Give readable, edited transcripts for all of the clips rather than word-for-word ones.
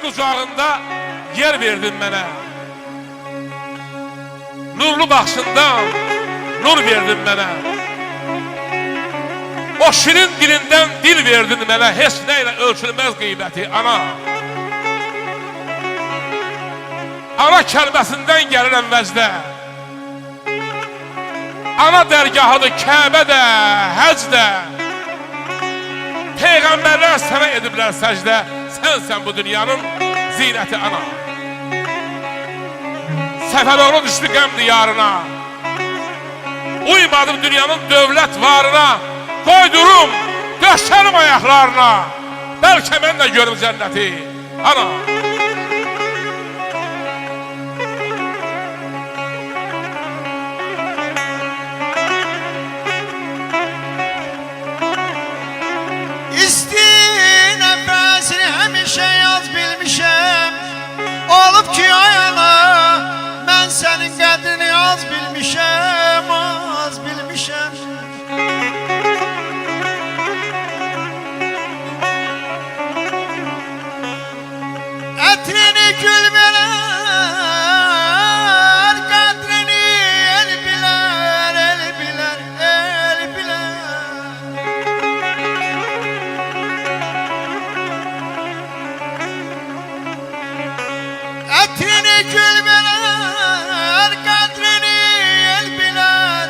ucağında yer verdin mənə. Nurlu baxışından nur verdin mənə. O şirin dilindən dil verdin mənə. Heç nə ilə ölçülməz qiyməti ana. Ana kəlməsindən gəlirəm vəcdə. Ana dərgahıdır Kəbə də, həc də. Peyğəmbərlər sənə ediblər səcdə. Sənsən bu dünyanın zinəti ana. Səfəroğlu düşdü qəm diyarına. Uymadım dünyanın dövlət varına. Qoydurum, döşərim ayaqlarına. Bəlkə mən də görüm cənnəti ana. Olub ki ayana, mən sənin qədrini az bilmişəm, az bilmişəm. Ətrini gül verər, qədrini el bilər, el bilər, el bilər. Ətrini gül verər, qədrini el bilər.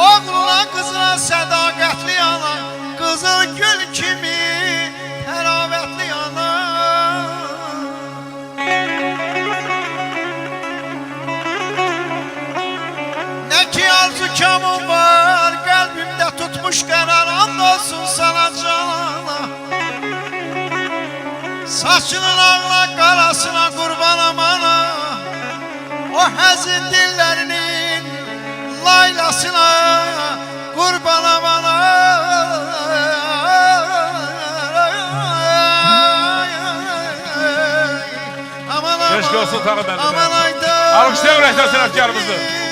Oğluna qızına sədaqətli ana, qızıl gül kimi təravətli ana. Nə ki arzu kamın var, qəlbimdə tutmuş qərar, and olsun sana canana. Saçının ağla qarasına qurbanam ana. O həzin dillərinin laylasına qurbanam ana. Keşke olsun tanı bende. Aman ayda. Alkışlayalım rəhbər sənətkarımızı.